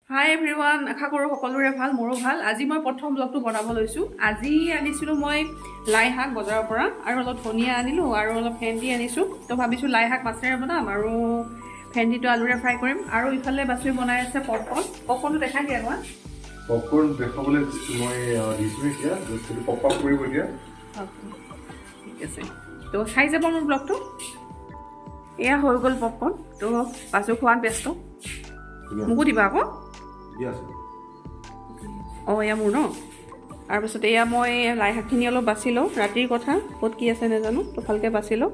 হাই everyone, আশা কৰোঁ সকলোৰে ভাল, মোৰো ভাল। আজি মই প্ৰথম ব্লগটো বনাব লৈছোঁ। আজি আনিছিলোঁ মই লাই শাক বজাৰৰ পৰা, আৰু অলপ ধনিয়া আনিলোঁ আৰু অলপ ভেন্দি আনিছোঁ। তো ভাবিছোঁ লাই শাক মাছেৰে বনাম আৰু ভেন্দিটো আলুৰে ফ্ৰাই কৰিম। আৰু ইফালে বাছুৰি বনাই আছে পপকৰ্ণ। পপকৰ্ণটো দেখাই দিয়া কোৱা। পপকৰ্ণ দেখাবলৈ মই দিছোঁ এতিয়া, পপকৰ্ণ কৰিব দিয়া। ঠিক আছে, তো চাই যাব মোৰ ব্লগটো। এয়া হৈ গ'ল পপকৰ্ণ। তো বাছুৰি খোৱাত ব্যস্ত, মোকো দিবা আকৌ। অঁ এয়া মোৰ ন। তাৰপিছত এয়া মই লাই শাকখিনি অলপ বাছি লওঁ, ৰাতিৰ কথা, ক'ত কি আছে নাজানো, তো ভালকৈ বাছি লওঁ।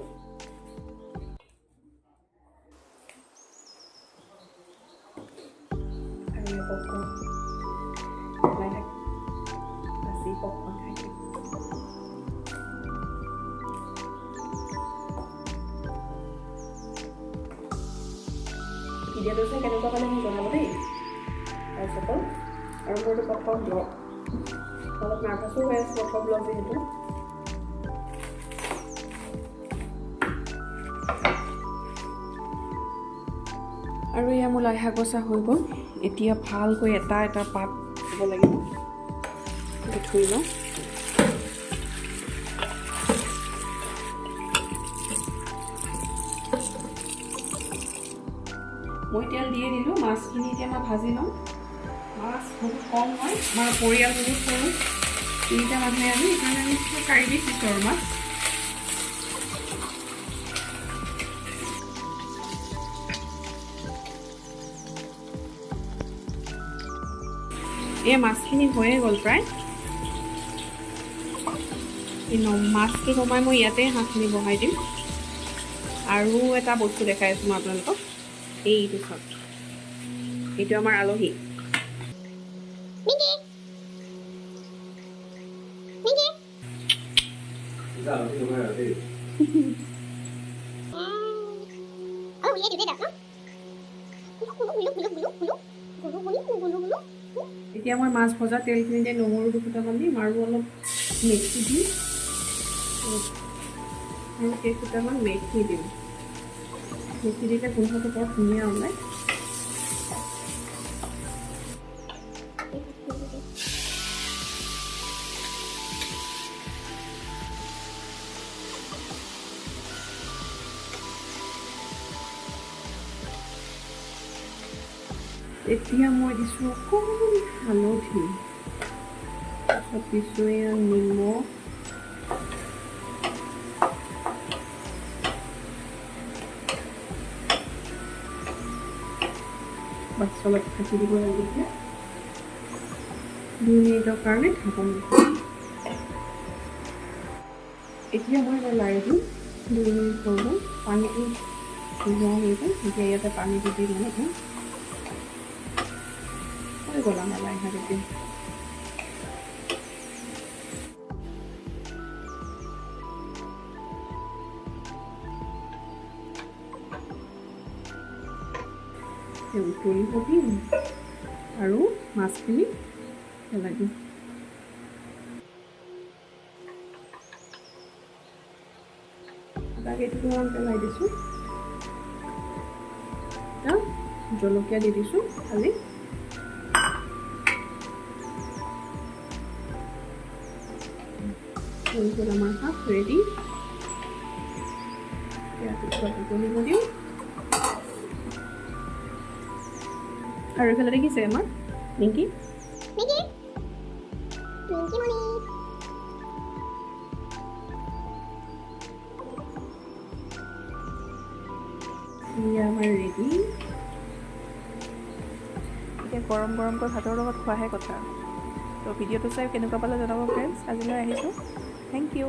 ভিডিঅ'টো চাই কেনেকুৱা পালে মোক জনাব দেই। তাৰপিছত আৰু মোৰতো প্ৰথম ব্লগ, অলপ নাৰ্ভাছো হৈ আছে, প্ৰথম ব্লগ যিহেতু। আৰু এয়া মোৰ লাই শাক বচা হৈ গ'ল। এতিয়া ভালকৈ এটা এটা পাত দিব লাগিব, ধুই লওঁ। মই তেল দিয়ে দিলোঁ, মাছখিনি এতিয়া মই ভাজি লওঁ। মাছ বহুত কম হয়, আমাৰ পৰিয়াল বহুত সৰু, 3টা মানুহে আমি, সেইকাৰণে আমি 4 পিচ দিছোঁ আৰু মাছ। এই মাছখিনি হৈয়ে গ'ল প্ৰায়। মাছটো কমাই মই ইয়াতে হাঁহখিনি বহাই দিম। আৰু এটা বস্তু দেখাই আছোঁ মই আপোনালোকক, এইটো চাওক, এইটো আমাৰ আলহী। এতিয়া মই মাছ ভজা তেলখিনিতে নহৰু 2ফুটামান দিম আৰু অলপ মেথি দিম, আৰু কেইফুটামান মেথি দিম। মেথি দিলে গোন্ধটো বৰ ধুনীয়া ওলায়। এতিয়া মই দিছোঁ অকণমান হালধি, তাৰপিছত দিছোঁ এয়া নিমখ, বাছ অলপ ঢাকি দিব লাগিব। এতিয়া 2 মিনিটৰ কাৰণে ঢাকন দিব। এতিয়া মই লাই দিম, 2 মিনিট হৈ গ'ল, পানীটো নোহোৱা হৈ গ'ল। এতিয়া ইয়াতে পানীটো দি দিম। হৈ গ'ল আমাৰ লাই শাক এতিয়া। উতলিব দিম আৰু মাছখিনি পেলাই দিম। আদা কেইটুকুৰামান পেলাই দিছোঁ, এতিয়া জলকীয়া দি দিছোঁ খালি। হৈ গ'ল আমাৰ শাক ৰেডি। ইয়াত উতলিব দিওঁ। আৰু এইফালে দেখিছে আমাৰ নিকি আমাৰ ৰেডি। এতিয়া গৰম গৰমকৈ ভাতৰ লগত খোৱাহে কথা। তো ভিডিঅ'টো চাই কেনেকুৱা পালে জনাব ফ্ৰেণ্ডছ। আজিলৈ আহিছোঁ, থেংক ইউ।